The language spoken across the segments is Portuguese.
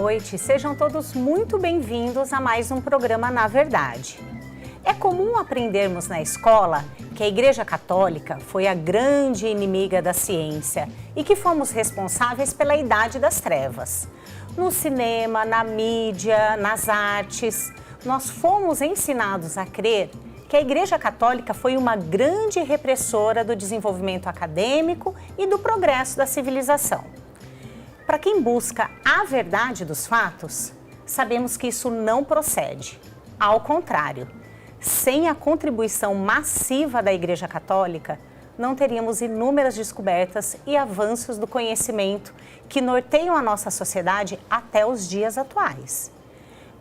noite, sejam todos muito bem-vindos a mais um programa Na Verdade. É comum aprendermos na escola que a Igreja Católica foi a grande inimiga da ciência e que fomos responsáveis pela Idade das Trevas. No cinema, na mídia, nas artes, nós fomos ensinados a crer que a Igreja Católica foi uma grande repressora do desenvolvimento acadêmico e do progresso da civilização. Para quem busca a verdade dos fatos, sabemos que isso não procede. Ao contrário, sem a contribuição massiva da Igreja Católica, não teríamos inúmeras descobertas e avanços do conhecimento que norteiam a nossa sociedade até os dias atuais.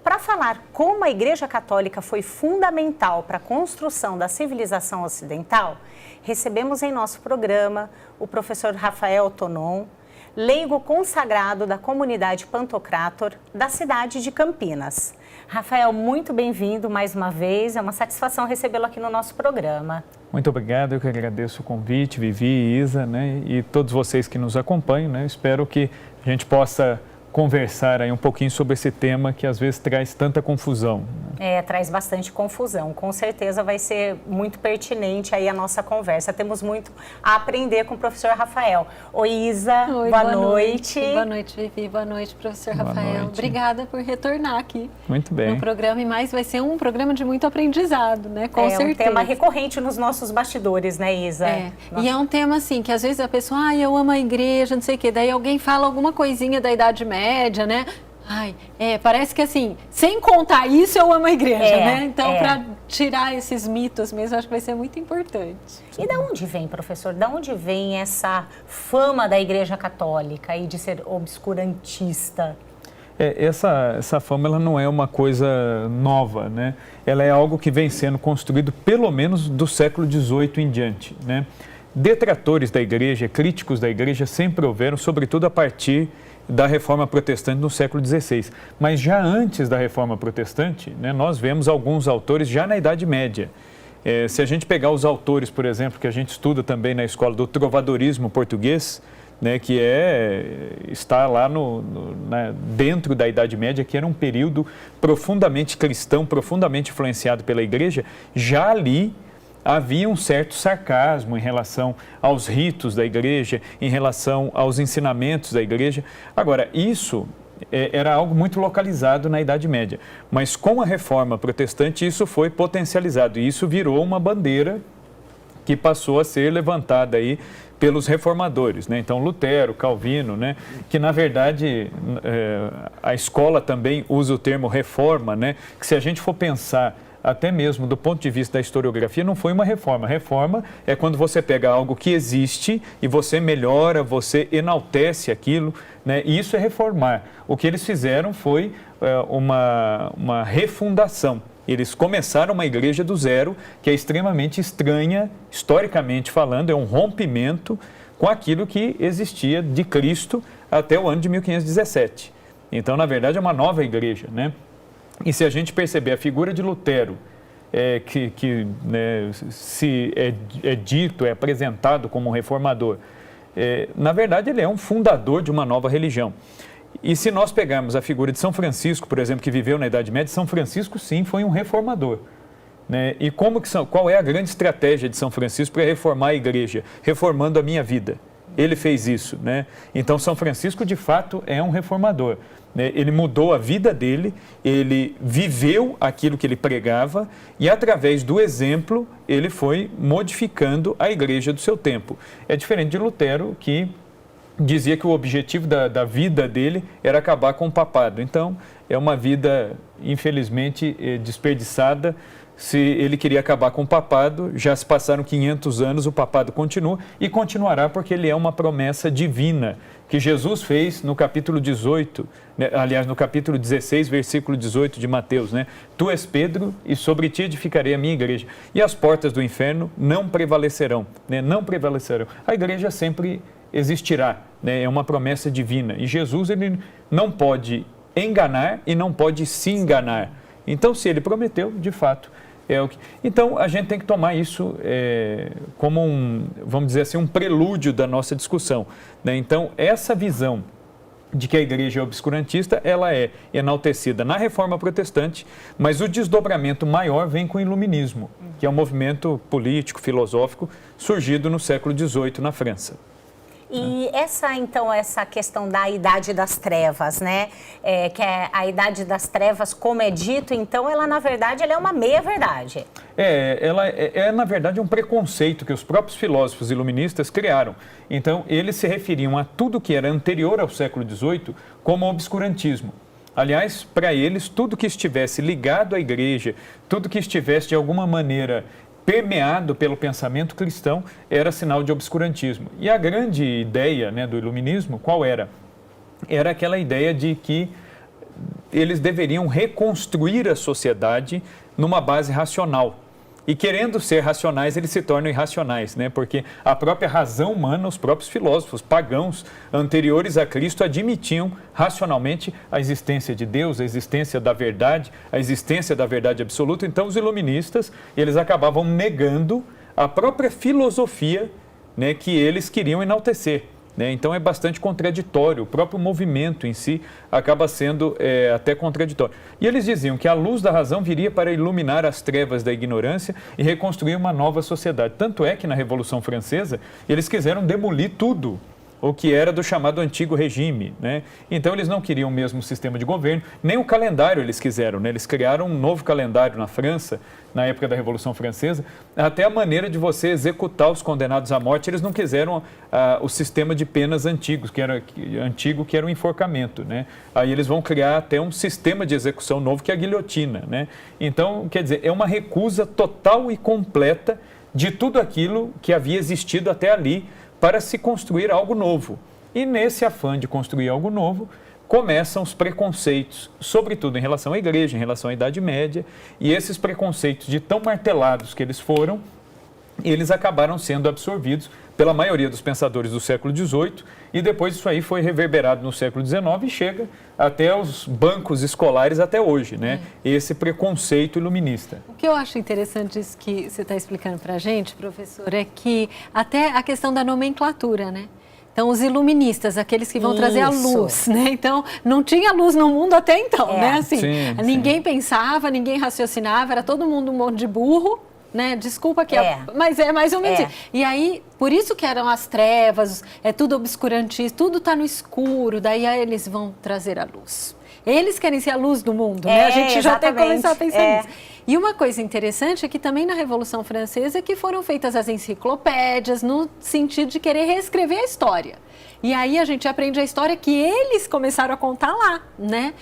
Para falar como a Igreja Católica foi fundamental para a construção da civilização ocidental, recebemos em nosso programa o professor Rafael Tonon, leigo consagrado da comunidade Pantocrator da cidade de Campinas. Rafael, muito bem-vindo mais uma vez, é uma satisfação recebê-lo aqui no nosso programa. Muito obrigado, eu que agradeço o convite, Vivi e Isa, e todos vocês que nos acompanham, Espero que a gente possa conversar aí um pouquinho sobre esse tema que às vezes traz tanta confusão. Traz bastante confusão. Com certeza vai ser muito pertinente aí a nossa conversa. Temos muito a aprender com o professor Rafael. Oi, Isa. Oi, boa noite. Boa noite, Vivi. Boa noite, professor Boa Rafael. Noite. Obrigada por retornar aqui. Muito bem. No programa, mas vai ser um programa de muito aprendizado, Com certeza. É um tema recorrente nos nossos bastidores, Isa? E é um tema assim, que às vezes a pessoa, eu amo a igreja, não sei o quê. Daí alguém fala alguma coisinha da Idade Média, parece que assim, sem contar isso, eu amo a igreja, Então, para tirar esses mitos mesmo, acho que vai ser muito importante. E da onde vem, professor? Da onde vem essa fama da Igreja Católica e de ser obscurantista? Essa fama ela não é uma coisa nova, Ela é algo que vem sendo construído pelo menos do século XVIII em diante, Detratores da igreja, críticos da igreja sempre houveram, sobretudo a partir da Reforma Protestante no século XVI. Mas já antes da Reforma Protestante, nós vemos alguns autores já na Idade Média. Se a gente pegar os autores, por exemplo, que a gente estuda também na escola do trovadorismo português, que está lá dentro da Idade Média, que era um período profundamente cristão, profundamente influenciado pela igreja, já ali havia um certo sarcasmo em relação aos ritos da igreja, em relação aos ensinamentos da igreja. Agora, isso era algo muito localizado na Idade Média, mas com a Reforma Protestante isso foi potencializado e isso virou uma bandeira que passou a ser levantada aí pelos reformadores, Então, Lutero, Calvino, que na verdade a escola também usa o termo reforma, que se a gente for pensar até mesmo do ponto de vista da historiografia, não foi uma reforma. Reforma é quando você pega algo que existe e você melhora, você enaltece aquilo, E isso é reformar. O que eles fizeram foi uma refundação. Eles começaram uma igreja do zero, que é extremamente estranha, historicamente falando, é um rompimento com aquilo que existia de Cristo até o ano de 1517. Então, na verdade, é uma nova igreja, E se a gente perceber a figura de Lutero, se é dito, é apresentado como um reformador, na verdade ele é um fundador de uma nova religião. E se nós pegarmos a figura de São Francisco, por exemplo, que viveu na Idade Média, São Francisco sim foi um reformador. E qual é a grande estratégia de São Francisco para reformar a igreja? Reformando a minha vida. Ele fez isso, Então São Francisco de fato é um reformador. Ele mudou a vida dele, ele viveu aquilo que ele pregava e, através do exemplo, ele foi modificando a igreja do seu tempo. É diferente de Lutero, que dizia que o objetivo da vida dele era acabar com o papado. Então, é uma vida, infelizmente, desperdiçada. Se ele queria acabar com o papado, já se passaram 500 anos, o papado continua e continuará porque ele é uma promessa divina que Jesus fez no capítulo 18, aliás, no capítulo 16, versículo 18 de Mateus, Tu és Pedro e sobre ti edificarei a minha igreja e as portas do inferno não prevalecerão, Não prevalecerão. A igreja sempre existirá, É uma promessa divina e Jesus ele não pode enganar e não pode se enganar. Então, se ele prometeu, de fato, Então, a gente tem que tomar isso como vamos dizer assim, um prelúdio da nossa discussão. Então, essa visão de que a igreja é obscurantista, ela é enaltecida na Reforma Protestante, mas o desdobramento maior vem com o Iluminismo, que é um movimento político, filosófico, surgido no século XVIII na França. E essa questão da Idade das Trevas, né? Que é a Idade das Trevas, como é dito, então, ela, na verdade, ela é uma meia-verdade. Ela na verdade, um preconceito que os próprios filósofos iluministas criaram. Então, eles se referiam a tudo que era anterior ao século XVIII como obscurantismo. Aliás, para eles, tudo que estivesse ligado à igreja, tudo que estivesse, de alguma maneira, permeado pelo pensamento cristão, era sinal de obscurantismo. E a grande ideia, né, do iluminismo, qual era? Era aquela ideia de que eles deveriam reconstruir a sociedade numa base racional. E querendo ser racionais, eles se tornam irracionais, né? Porque a própria razão humana, os próprios filósofos pagãos anteriores a Cristo admitiam racionalmente a existência de Deus, a existência da verdade absoluta. Então, os iluministas, eles acabavam negando a própria filosofia, né, que eles queriam enaltecer. Então, é bastante contraditório, o próprio movimento em si acaba sendo até contraditório. E eles diziam que a luz da razão viria para iluminar as trevas da ignorância e reconstruir uma nova sociedade. Tanto é que na Revolução Francesa eles quiseram demolir tudo o que era do chamado antigo regime, né? Então, eles não queriam mesmo o sistema de governo, nem o calendário eles quiseram, né? Eles criaram um novo calendário na França, na época da Revolução Francesa, até a maneira de você executar os condenados à morte, eles não quiseram o sistema de penas antigos, que era o enforcamento, né? Aí eles vão criar até um sistema de execução novo, que é a guilhotina, né? Então, quer dizer, é uma recusa total e completa de tudo aquilo que havia existido até ali, para se construir algo novo. E nesse afã de construir algo novo, começam os preconceitos, sobretudo em relação à igreja, em relação à Idade Média, e esses preconceitos, de tão martelados que eles foram, eles acabaram sendo absorvidos pela maioria dos pensadores do século XVIII, e depois isso aí foi reverberado no século XIX e chega até os bancos escolares até hoje, né? Esse preconceito iluminista. O que eu acho interessante isso que você está explicando para a gente, professor, é que até a questão da nomenclatura, né? Então, os iluministas, aqueles que vão trazer a luz, né? Então, não tinha luz no mundo até então, né? Assim, ninguém pensava, ninguém raciocinava, era todo mundo um monte de burro, né? Desculpa que mas é mais ou menos isso. E aí, por isso que eram as trevas, é tudo obscurantista, tudo está no escuro, daí aí eles vão trazer a luz. Eles querem ser a luz do mundo, né? A gente já tem que começar a pensar nisso. E uma coisa interessante é que também na Revolução Francesa que foram feitas as enciclopédias no sentido de querer reescrever a história. E aí a gente aprende a história que eles começaram a contar lá, né?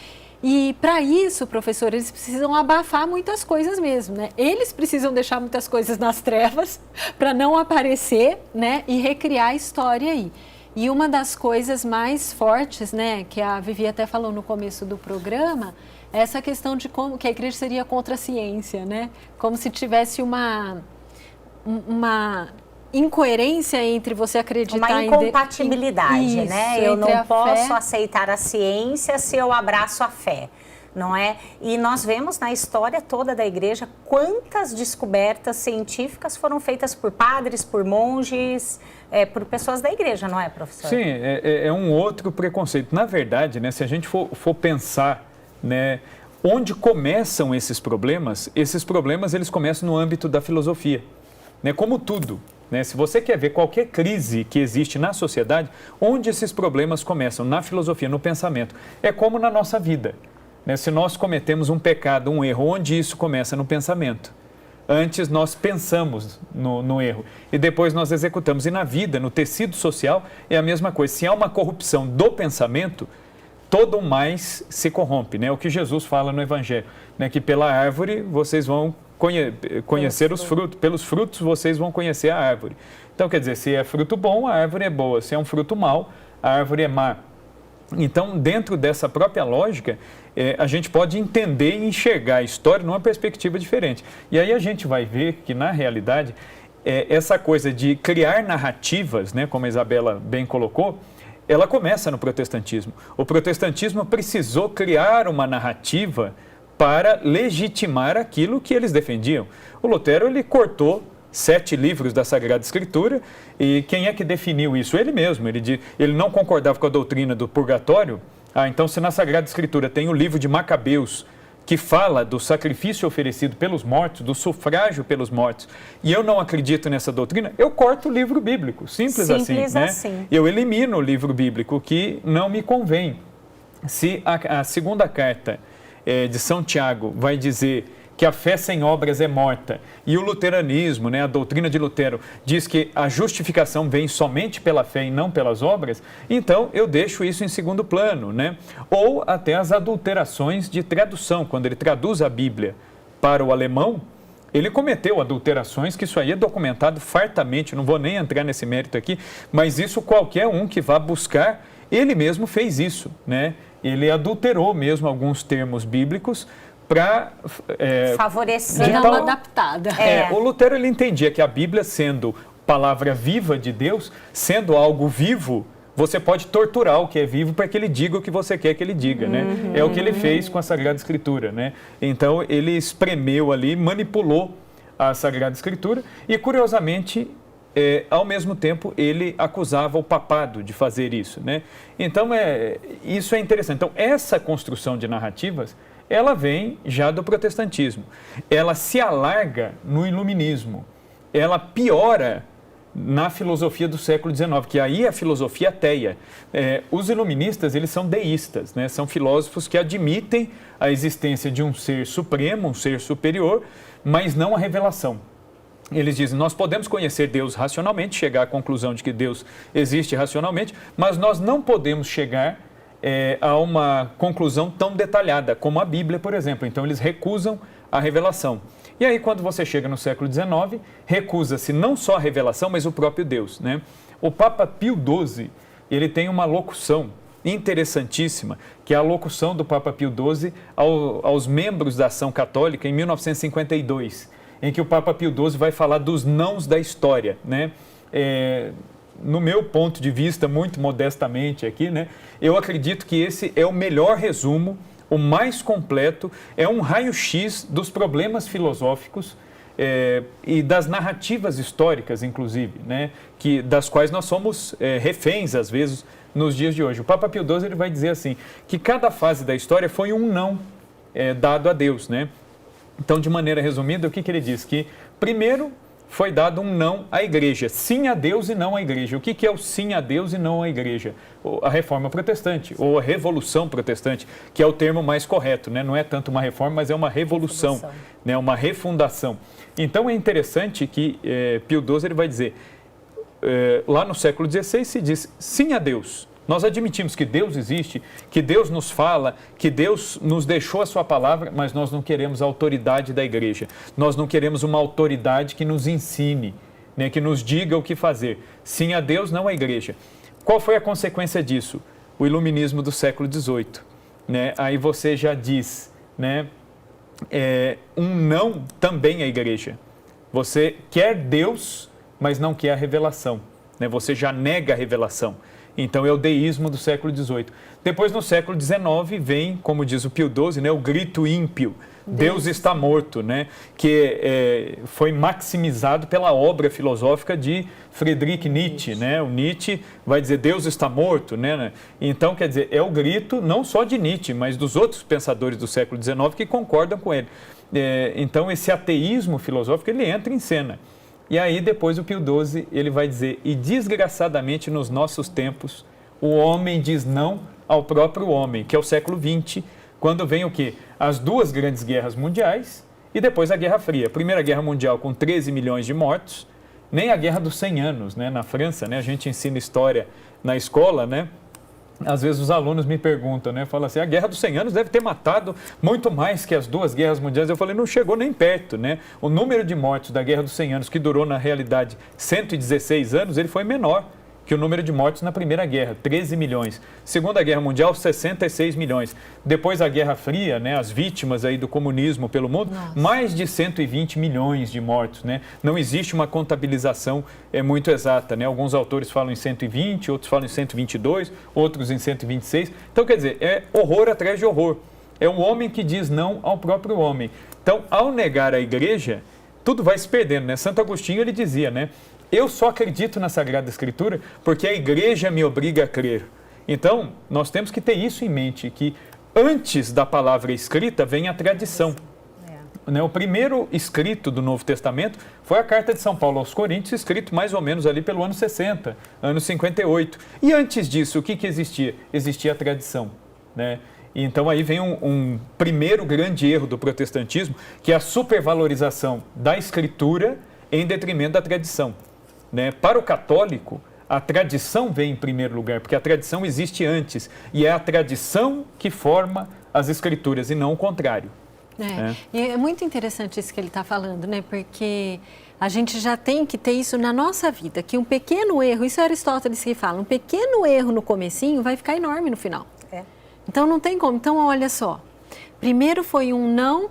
E para isso, professor, eles precisam abafar muitas coisas mesmo, né? Eles precisam deixar muitas coisas nas trevas para não aparecer, né? E recriar a história aí. E uma das coisas mais fortes, né, que a Vivi até falou no começo do programa, é essa questão de como que a igreja seria contra a ciência, né? Como se tivesse uma incoerência entre você acreditar uma incompatibilidade, né? Eu não posso aceitar a ciência se eu abraço a fé, não é? E nós vemos na história toda da igreja quantas descobertas científicas foram feitas por padres, por monges, por pessoas da igreja, não é, professor? Sim, é um outro preconceito. Na verdade, né, se a gente for pensar, né, onde começam esses problemas eles começam no âmbito da filosofia, né, como tudo. Né? Se você quer ver qualquer crise que existe na sociedade, onde esses problemas começam? Na filosofia, no pensamento. É como na nossa vida. Né? Se nós cometemos um pecado, um erro, onde isso começa? No pensamento. Antes nós pensamos no erro e depois nós executamos. E na vida, no tecido social, é a mesma coisa. Se há uma corrupção do pensamento, todo o mais se corrompe. Né? O que Jesus fala no Evangelho, né? Que pela árvore vocês vão conhecer os frutos, pelos frutos vocês vão conhecer a árvore. Então, quer dizer, se é fruto bom, a árvore é boa, se é um fruto mau, a árvore é má. Então, dentro dessa própria lógica, a gente pode entender e enxergar a história numa perspectiva diferente. E aí a gente vai ver que, na realidade, essa coisa de criar narrativas, né, como a Isabela bem colocou, ela começa no protestantismo. O protestantismo precisou criar uma narrativa para legitimar aquilo que eles defendiam. O Lutero, ele cortou 7 livros da Sagrada Escritura. E quem é que definiu isso? Ele mesmo. Ele não concordava com a doutrina do purgatório. Então, se na Sagrada Escritura tem o livro de Macabeus, que fala do sacrifício oferecido pelos mortos, do sufrágio pelos mortos, e eu não acredito nessa doutrina, eu corto o livro bíblico, simples assim, né? Eu elimino o livro bíblico, que não me convém. Se a segunda carta de São Tiago vai dizer que a fé sem obras é morta, e o luteranismo, né, a doutrina de Lutero, diz que a justificação vem somente pela fé e não pelas obras, então eu deixo isso em segundo plano, né? Ou até as adulterações de tradução, quando ele traduz a Bíblia para o alemão, ele cometeu adulterações, que isso aí é documentado fartamente, não vou nem entrar nesse mérito aqui, mas isso qualquer um que vá buscar, ele mesmo fez isso, né? Ele adulterou mesmo alguns termos bíblicos, para favorecer, dar uma adaptada. O Lutero, ele entendia que a Bíblia, sendo palavra viva de Deus, sendo algo vivo, você pode torturar o que é vivo para que ele diga o que você quer que ele diga, né? É o que ele fez com a Sagrada Escritura, né? Então, ele espremeu ali, manipulou a Sagrada Escritura e, curiosamente, ao mesmo tempo, ele acusava o papado de fazer isso, né? Então, isso é interessante. Então, essa construção de narrativas, ela vem já do protestantismo. Ela se alarga no iluminismo. Ela piora na filosofia do século XIX, que aí é a filosofia ateia. Os iluministas, eles são deístas, né? São filósofos que admitem a existência de um ser supremo, um ser superior, mas não a revelação. Eles dizem, nós podemos conhecer Deus racionalmente, chegar à conclusão de que Deus existe racionalmente, mas nós não podemos chegar a uma conclusão tão detalhada como a Bíblia, por exemplo. Então, eles recusam a revelação. E aí, quando você chega no século XIX, recusa-se não só a revelação, mas o próprio Deus, né? O Papa Pio XII, ele tem uma locução interessantíssima, que é a locução do Papa Pio XII aos membros da Ação Católica em 1952, em que o Papa Pio XII vai falar dos nãos da história, né? No meu ponto de vista, muito modestamente aqui, né, eu acredito que esse é o melhor resumo, o mais completo, é um raio-x dos problemas filosóficos e das narrativas históricas, inclusive, né, das quais nós somos reféns, às vezes, nos dias de hoje. O Papa Pio XII ele vai dizer assim, que cada fase da história foi um não dado a Deus, né? Então, de maneira resumida, o que ele diz? Que, primeiro, foi dado um não à igreja, sim a Deus e não à igreja. O que é o sim a Deus e não à igreja? A reforma protestante, ou a revolução protestante, que é o termo mais correto, né? Não é tanto uma reforma, mas é uma revolução, né? Uma refundação. Então é interessante que Pio XII ele vai dizer, lá no século XVI se diz sim a Deus. Nós admitimos que Deus existe, que Deus nos fala, que Deus nos deixou a sua palavra, mas nós não queremos a autoridade da igreja. Nós não queremos uma autoridade que nos ensine, né, que nos diga o que fazer. Sim a Deus, não à igreja. Qual foi a consequência disso? O iluminismo do século XVIII. Né? Aí você já diz, né, um não também à igreja. Você quer Deus, mas não quer a revelação. Né? Você já nega a revelação. Então, é o deísmo do século XVIII. Depois, no século XIX, vem, como diz o Pio XII, né, o grito ímpio. Deus está morto, né, que foi maximizado pela obra filosófica de Friedrich Nietzsche. Né? O Nietzsche vai dizer Deus está morto. Né? Então, quer dizer, é o grito não só de Nietzsche, mas dos outros pensadores do século XIX que concordam com ele. Então, esse ateísmo filosófico, ele entra em cena. E aí, depois, o Pio XII, ele vai dizer, e desgraçadamente nos nossos tempos, o homem diz não ao próprio homem, que é o século XX, quando vem o quê? As duas grandes guerras mundiais e depois a Guerra Fria. A Primeira Guerra Mundial com 13 milhões de mortos, nem a Guerra dos 100 anos, né? Na França, né? A gente ensina história na escola, né? Às vezes os alunos me perguntam, né? Falam assim, a Guerra dos 100 anos deve ter matado muito mais que as duas guerras mundiais. Eu falei, não chegou nem perto, né? O número de mortes da Guerra dos 100 anos, que durou na realidade 116 anos, ele foi menor que o número de mortes na Primeira Guerra, 13 milhões. Segunda Guerra Mundial, 66 milhões. Depois a Guerra Fria, né, as vítimas aí do comunismo pelo mundo, mais de 120 milhões de mortos. Né? Não existe uma contabilização muito exata. Né? Alguns autores falam em 120, outros falam em 122, outros em 126. Então, quer dizer, é horror atrás de horror. É um homem que diz não ao próprio homem. Então, ao negar a igreja, tudo vai se perdendo, né? Santo Agostinho, ele dizia, né? Eu só acredito na Sagrada Escritura porque a igreja me obriga a crer. Então, nós temos que ter isso em mente, que antes da palavra escrita vem a tradição. Né? O primeiro escrito do Novo Testamento foi a Carta de São Paulo aos Coríntios, escrito mais ou menos ali pelo ano 60, ano 58. E antes disso, o que existia? Existia a tradição, né? Então aí vem um primeiro grande erro do protestantismo, que é a supervalorização da escritura em detrimento da tradição. Né? Para o católico, a tradição vem em primeiro lugar, porque a tradição existe antes, e é a tradição que forma as escrituras, e não o contrário. E é muito interessante isso que ele está falando, né? Porque a gente já tem que ter isso na nossa vida, que um pequeno erro, isso é Aristóteles que fala, um pequeno erro no comecinho vai ficar enorme no final. Então não tem como. Então olha só, primeiro foi um não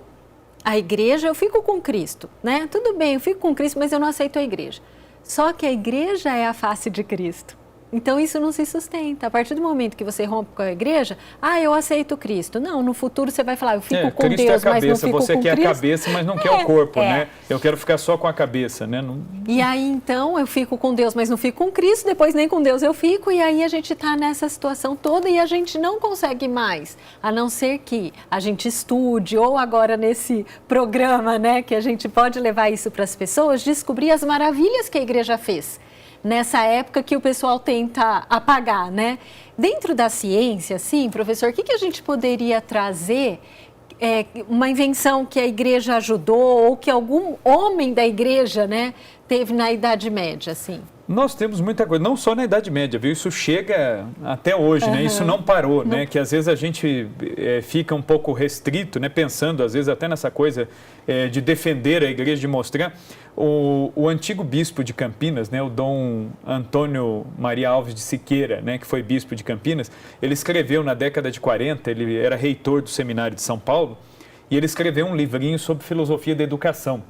à igreja, eu fico com Cristo, né? Tudo bem, eu fico com Cristo, mas eu não aceito a igreja. Só que a igreja é a face de Cristo. Então isso não se sustenta. A partir do momento que você rompe com a igreja, eu aceito Cristo. Não, no futuro você vai falar, eu fico com Cristo Deus, é a cabeça, mas não fico com Cristo. Você quer a cabeça, mas não quer o corpo, né? Eu quero ficar só com a cabeça, né? Não... E aí então eu fico com Deus, mas não fico com Cristo, depois nem com Deus eu fico, e aí a gente está nessa situação toda e a gente não consegue mais, a não ser que a gente estude, ou agora nesse programa, né, que a gente pode levar isso para as pessoas, descobrir as maravilhas que a igreja fez. Nessa época que o pessoal tenta apagar, né? Dentro da ciência, sim, professor, o que a gente poderia trazer, uma invenção que a igreja ajudou ou que algum homem da igreja, né, teve na Idade Média, assim? Nós temos muita coisa, não só na Idade Média, viu? Isso chega até hoje, né? Isso não parou, né? Que às vezes a gente fica um pouco restrito, né? Pensando, às vezes, até nessa coisa de defender a igreja, de mostrar. O antigo bispo de Campinas, né? O Dom Antônio Maria Alves de Siqueira, né? Que foi bispo de Campinas, ele escreveu na década de 40, ele era reitor do Seminário de São Paulo, e ele escreveu um livrinho sobre filosofia da educação.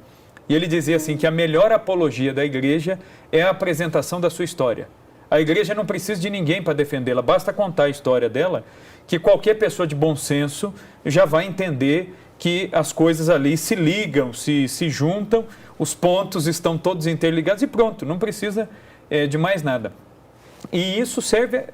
E ele dizia assim que a melhor apologia da igreja é a apresentação da sua história. A igreja não precisa de ninguém para defendê-la, basta contar a história dela, que qualquer pessoa de bom senso já vai entender que as coisas ali se ligam, se juntam, os pontos estão todos interligados e pronto, não precisa de mais nada. E isso serve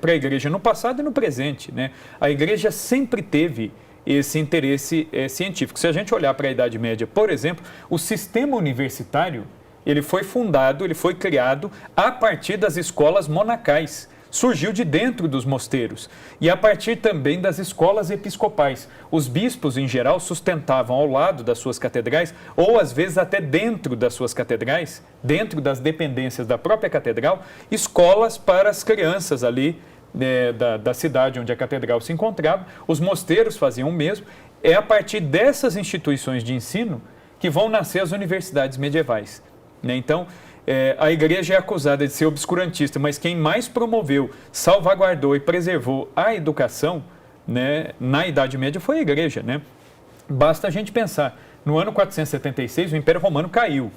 para a igreja no passado e no presente, né? A igreja sempre teve esse interesse científico. Se a gente olhar para a Idade Média, por exemplo, o sistema universitário, ele foi fundado, ele foi criado a partir das escolas monacais. Surgiu de dentro dos mosteiros e a partir também das escolas episcopais. Os bispos, em geral, sustentavam ao lado das suas catedrais, ou às vezes até dentro das suas catedrais, dentro das dependências da própria catedral, escolas para as crianças ali, da cidade onde a catedral se encontrava. Os mosteiros faziam o mesmo. É a partir dessas instituições de ensino que vão nascer as universidades medievais, né? Então, a igreja é acusada de ser obscurantista, mas quem mais promoveu, salvaguardou e preservou a educação, né, na Idade Média foi a igreja, né? Basta a gente pensar, no ano 476 o Império Romano caiu.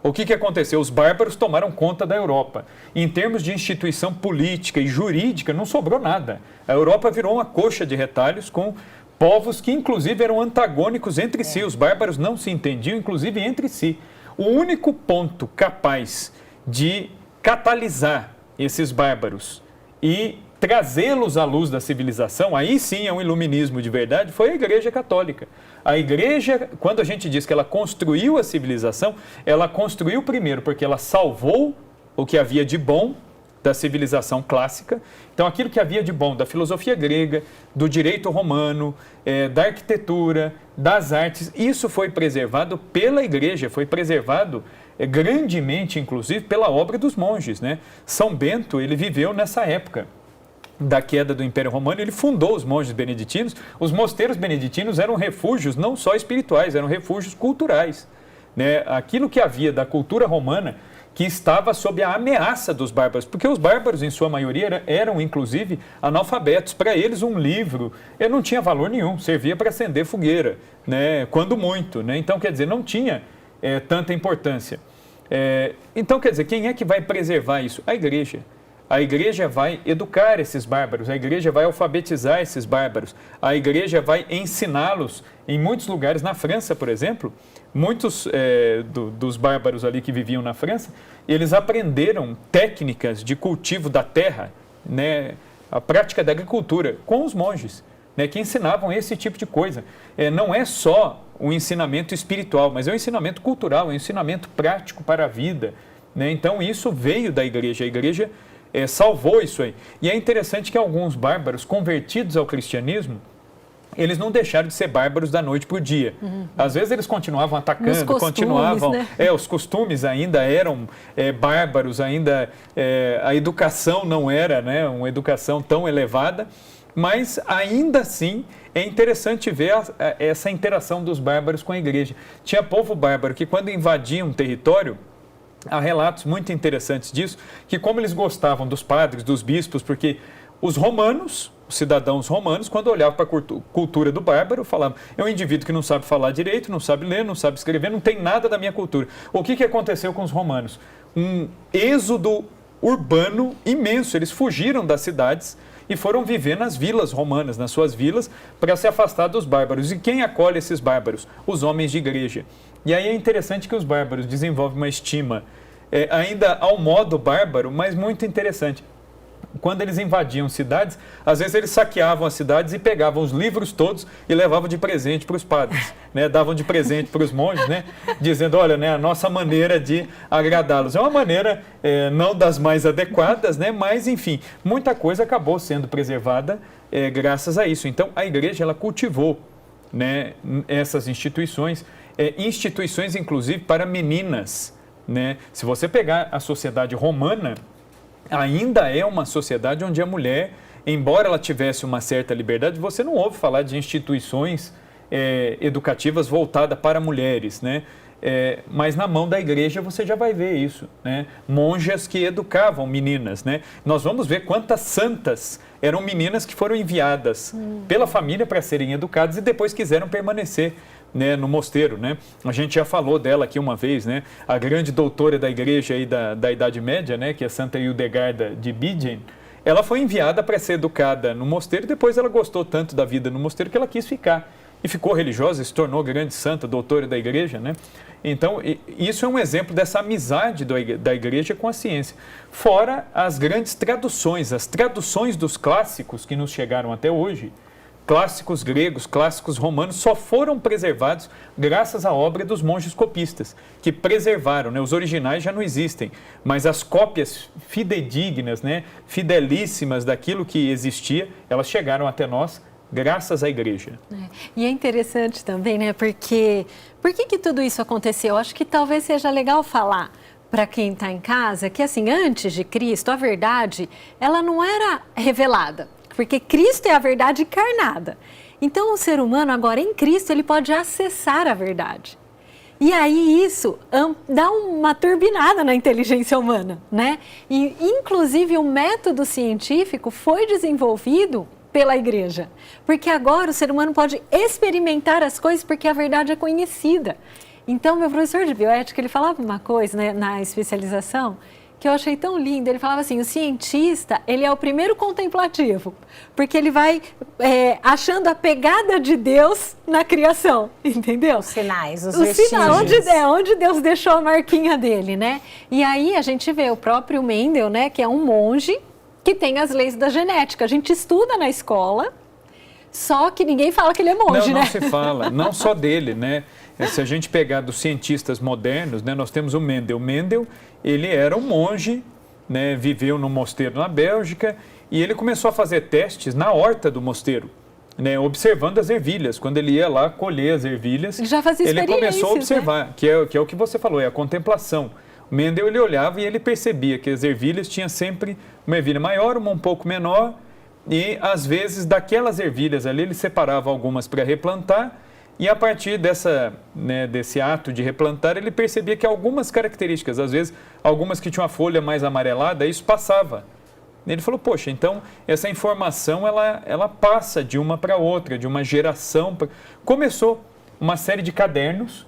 O que aconteceu? Os bárbaros tomaram conta da Europa. Em termos de instituição política e jurídica, não sobrou nada. A Europa virou uma coxa de retalhos com povos que, inclusive, eram antagônicos entre si. Os bárbaros não se entendiam, inclusive, entre si. O único ponto capaz de catalisar esses bárbaros e trazê-los à luz da civilização, aí sim é um iluminismo de verdade, foi a Igreja Católica. A Igreja, quando a gente diz que ela construiu a civilização, ela construiu primeiro porque ela salvou o que havia de bom da civilização clássica. Então, aquilo que havia de bom da filosofia grega, do direito romano, da arquitetura, das artes, isso foi preservado pela Igreja, foi preservado grandemente, inclusive, pela obra dos monges, né? São Bento, ele viveu nessa época da queda do Império Romano, ele fundou os monges beneditinos. Os mosteiros beneditinos eram refúgios não só espirituais, eram refúgios culturais, né? Aquilo que havia da cultura romana que estava sob a ameaça dos bárbaros, porque os bárbaros, em sua maioria, eram, inclusive, analfabetos. Para eles, um livro não tinha valor nenhum, servia para acender fogueira, né? Quando muito, né? Então, quer dizer, não tinha tanta importância. Então, quer dizer, quem é que vai preservar isso? A Igreja. A igreja vai educar esses bárbaros, a igreja vai alfabetizar esses bárbaros, a igreja vai ensiná-los. Em muitos lugares, na França, por exemplo, muitos dos bárbaros ali que viviam na França, eles aprenderam técnicas de cultivo da terra, né, a prática da agricultura com os monges, né, que ensinavam esse tipo de coisa. Não é só um ensinamento espiritual, mas é um ensinamento cultural, é um ensinamento prático para a vida, né? Então, isso veio da igreja, a igreja salvou isso aí. E é interessante que alguns bárbaros convertidos ao cristianismo, eles não deixaram de ser bárbaros da noite para o dia. Às vezes eles continuavam atacando, continuavam... Né? Os costumes ainda eram bárbaros, ainda a educação não era, né, uma educação tão elevada, mas ainda assim é interessante ver essa interação dos bárbaros com a igreja. Tinha povo bárbaro que quando invadia um território, há relatos muito interessantes disso, que como eles gostavam dos padres, dos bispos, porque os romanos, os cidadãos romanos, quando olhavam para a cultura do bárbaro, falavam, é um indivíduo que não sabe falar direito, não sabe ler, não sabe escrever, não tem nada da minha cultura. O que aconteceu com os romanos? Um êxodo urbano imenso, eles fugiram das cidades e foram viver nas vilas romanas, nas suas vilas, para se afastar dos bárbaros. E quem acolhe esses bárbaros? Os homens de igreja. E aí é interessante que os bárbaros desenvolvem uma estima ainda ao modo bárbaro, mas muito interessante. Quando eles invadiam cidades, às vezes eles saqueavam as cidades e pegavam os livros todos e levavam de presente para os padres, né? Davam de presente para os monges, né? Dizendo, olha, né, a nossa maneira de agradá-los. É uma maneira não das mais adequadas, né? Mas, enfim, muita coisa acabou sendo preservada graças a isso. Então, a igreja ela cultivou, né, essas instituições, instituições inclusive para meninas, né? Se você pegar a sociedade romana, ainda é uma sociedade onde a mulher, embora ela tivesse uma certa liberdade, você não ouve falar de instituições educativas voltadas para mulheres, né? Mas na mão da igreja você já vai ver isso, né? Monjas que educavam meninas, né? Nós vamos ver quantas santas eram meninas que foram enviadas pela família para serem educadas e depois quiseram permanecer, né, no mosteiro, né? A gente já falou dela aqui uma vez, né? A grande doutora da igreja aí da Idade Média, né? Que é Santa Hildegarda de Bingen, ela foi enviada para ser educada no mosteiro e depois ela gostou tanto da vida no mosteiro que ela quis ficar. E ficou religiosa, se tornou grande santa, doutora da igreja, né? Então, isso é um exemplo dessa amizade da igreja com a ciência. Fora as grandes traduções, as traduções dos clássicos que nos chegaram até hoje, clássicos gregos, clássicos romanos, só foram preservados graças à obra dos monges copistas, que preservaram, né? Os originais já não existem, mas as cópias fidedignas, né? Fidelíssimas daquilo que existia, elas chegaram até nós graças à igreja. E é interessante também, né? Porque por que tudo isso aconteceu? Acho que talvez seja legal falar para quem está em casa que, assim, antes de Cristo, a verdade, ela não era revelada. Porque Cristo é a verdade encarnada. Então, o ser humano, agora em Cristo, ele pode acessar a verdade. E aí isso dá uma turbinada na inteligência humana, né? E, inclusive, o método científico foi desenvolvido pela igreja. Porque agora o ser humano pode experimentar as coisas porque a verdade é conhecida. Então, meu professor de bioética, ele falava uma coisa, né, na especialização, que eu achei tão lindo. Ele falava assim, o cientista, ele é o primeiro contemplativo, porque ele vai vestígios. A pegada de Deus na criação, entendeu? Os sinais, os vestígios. Onde Deus deixou a marquinha dele, né? E aí a gente vê o próprio Mendel, né, que é um monge que tem as leis da genética. A gente estuda na escola, só que ninguém fala que ele é monge, né? Não se fala, não só dele, né? Se a gente pegar dos cientistas modernos, né, nós temos o Mendel. Mendel, ele era um monge, né, viveu num mosteiro na Bélgica e ele começou a fazer testes na horta do mosteiro, né, observando as ervilhas. Quando ele ia lá colher as ervilhas, ele começou a observar, né? que é o que você falou, é a contemplação. O Mendel, ele olhava e ele percebia que as ervilhas tinham sempre uma ervilha maior, uma um pouco menor e, às vezes, daquelas ervilhas ali, ele separava algumas para replantar. E a partir desse ato de replantar, ele percebia que algumas características, às vezes, algumas que tinham a folha mais amarelada, isso passava. Ele falou, poxa, então essa informação ela passa de uma para outra, de uma geração. Começou uma série de cadernos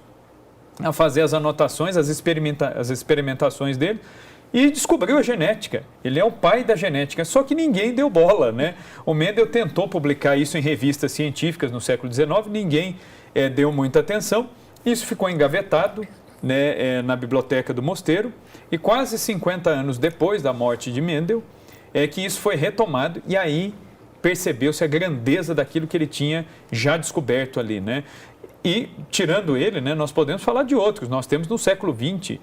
a fazer as anotações, as experimentações dele. e descobriu a genética. Ele é o pai da genética, só que ninguém deu bola, né? O Mendel tentou publicar isso em revistas científicas no século XIX, ninguém deu muita atenção. Isso ficou engavetado, né, na biblioteca do mosteiro, e quase 50 anos depois da morte de Mendel, é que isso foi retomado, e aí percebeu-se a grandeza daquilo que ele tinha já descoberto ali, né? E, tirando ele, né, nós podemos falar de outros. Nós temos no século XX,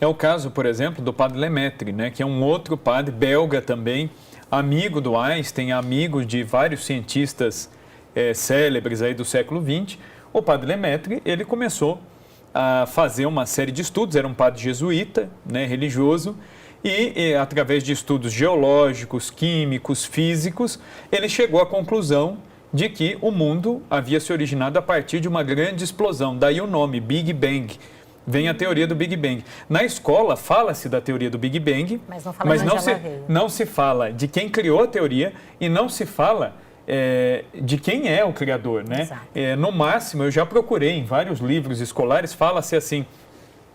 é o caso, por exemplo, do padre Lemaitre, né, que é um outro padre belga também, amigo do Einstein, amigo de vários cientistas célebres aí do século XX. O padre Lemaitre, ele começou a fazer uma série de estudos, era um padre jesuíta, né, religioso, e através de estudos geológicos, químicos, físicos, ele chegou à conclusão de que o mundo havia se originado a partir de uma grande explosão. Daí o nome, Big Bang. Vem a teoria do Big Bang. Na escola, fala-se da teoria do Big Bang, mas não se fala de quem criou a teoria e não se fala de quem é o criador, né? No máximo, eu já procurei em vários livros escolares, fala-se assim,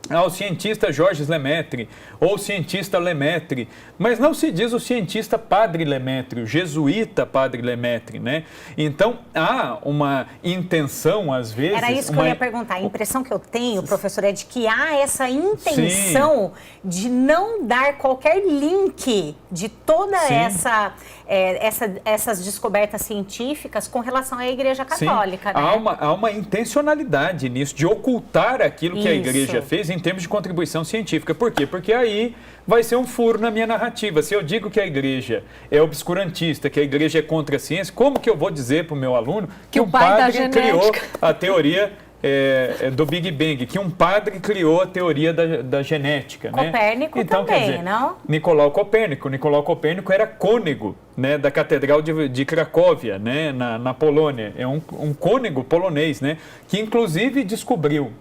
o cientista Georges Lemaitre, ou o cientista Lemaitre, mas não se diz o cientista Padre Lemaitre, o jesuíta Padre Lemaitre, né? Então, há uma intenção, às vezes... Era isso que eu ia perguntar. A impressão que eu tenho, professor, é de que há essa intenção de não dar qualquer link de toda essas descobertas científicas com relação à Igreja Católica, né? Há uma intencionalidade nisso, de ocultar aquilo que a Igreja fez em termos de contribuição científica. Por quê? Porque aí vai ser um furo na minha narrativa. Se eu digo que a Igreja é obscurantista, que a Igreja é contra a ciência, como que eu vou dizer para o meu aluno que um padre criou a teoria do Big Bang, que um padre criou a teoria da genética? Copérnico, né? Então, também, quer dizer, não? Nicolau Copérnico era cônego, né, da Catedral de Cracóvia, né, na Polônia. É um cônego polonês, né, que inclusive descobriu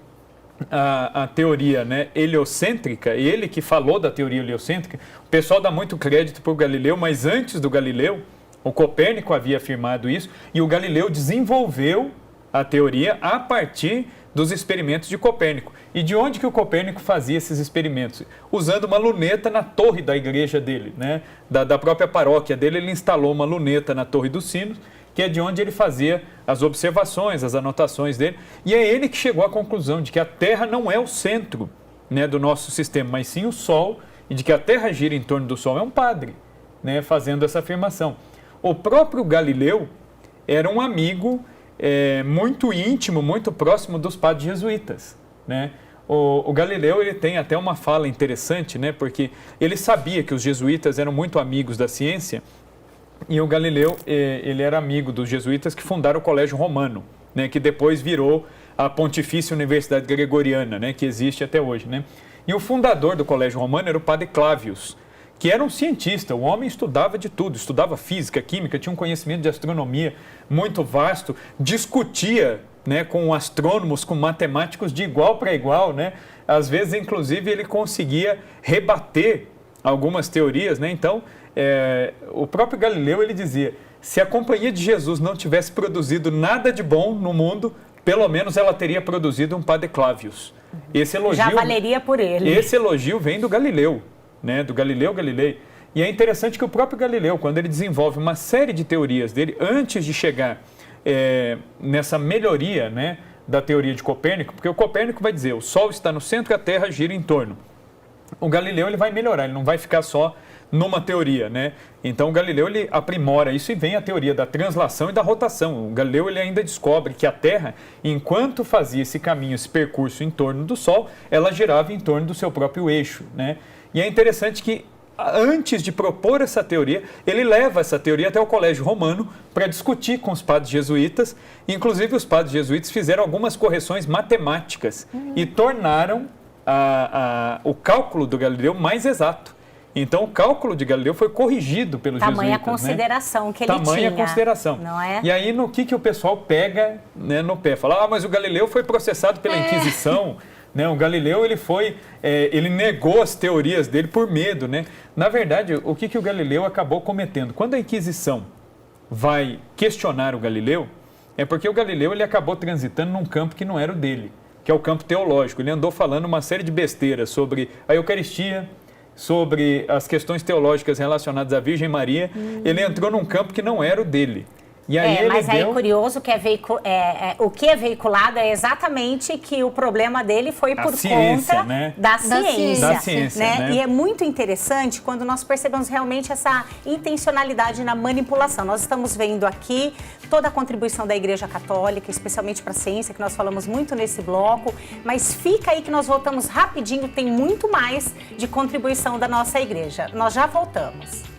a teoria, né, heliocêntrica, ele que falou da teoria heliocêntrica. O pessoal dá muito crédito para o Galileu, mas antes do Galileu, o Copérnico havia afirmado isso, e o Galileu desenvolveu a teoria a partir dos experimentos de Copérnico. E de onde que o Copérnico fazia esses experimentos? Usando uma luneta na torre da igreja dele, né, da própria paróquia dele. Ele instalou uma luneta na Torre dos Sinos, que é de onde ele fazia as observações, as anotações dele. E é ele que chegou à conclusão de que a Terra não é o centro, né, do nosso sistema, mas sim o Sol, e de que a Terra gira em torno do Sol. É um padre, né, fazendo essa afirmação. O próprio Galileu era um amigo muito íntimo, muito próximo dos padres jesuítas, né? O Galileu, ele tem até uma fala interessante, né, porque ele sabia que os jesuítas eram muito amigos da ciência. E o Galileu, ele era amigo dos jesuítas que fundaram o Colégio Romano, né, que depois virou a Pontifícia Universidade Gregoriana, né, que existe até hoje, né? E o fundador do Colégio Romano era o padre Clavius, que era um cientista. O homem estudava de tudo, estudava física, química, tinha um conhecimento de astronomia muito vasto, discutia, né, com astrônomos, com matemáticos de igual para igual, né? Às vezes, inclusive, ele conseguia rebater algumas teorias, né? Então, o próprio Galileu, ele dizia, se a Companhia de Jesus não tivesse produzido nada de bom no mundo, pelo menos ela teria produzido um padre Clavius. Esse elogio, já valeria por ele. Esse elogio vem do Galileu, né, do Galileu Galilei. E é interessante que o próprio Galileu, quando ele desenvolve uma série de teorias dele, antes de chegar nessa melhoria, né, da teoria de Copérnico, porque o Copérnico vai dizer, o Sol está no centro e a Terra gira em torno. O Galileu, ele vai melhorar, ele não vai ficar só numa teoria, né? Então o Galileu, ele aprimora isso e vem a teoria da translação e da rotação. O Galileu, ele ainda descobre que a Terra, enquanto fazia esse caminho, esse percurso em torno do Sol, ela girava em torno do seu próprio eixo, né? E é interessante que, antes de propor essa teoria, ele leva essa teoria até o Colégio Romano para discutir com os padres jesuítas. Inclusive, os padres jesuítas fizeram algumas correções matemáticas e tornaram o cálculo do Galileu mais exato. Então, o cálculo de Galileu foi corrigido pelos jesuítas. Tamanha consideração que ele tinha. Tamanha consideração. Não é? E aí, no que o pessoal pega, né, no pé? Fala, mas o Galileu foi processado pela Inquisição. Né? O Galileu, ele negou as teorias dele por medo, né? Na verdade, o que o Galileu acabou cometendo? Quando a Inquisição vai questionar o Galileu, é porque o Galileu, ele acabou transitando num campo que não era o dele, que é o campo teológico. Ele andou falando uma série de besteiras sobre a Eucaristia, sobre as questões teológicas relacionadas à Virgem Maria, ele entrou num campo que não era o dele. E aí mas aí é curioso que o que é veiculado é exatamente que o problema dele foi por ciência, conta né? da ciência. Da ciência, né? E é muito interessante quando nós percebemos realmente essa intencionalidade na manipulação. Nós estamos vendo aqui toda a contribuição da Igreja Católica, especialmente para a ciência, que nós falamos muito nesse bloco, mas fica aí que nós voltamos rapidinho, tem muito mais de contribuição da nossa Igreja. Nós já voltamos.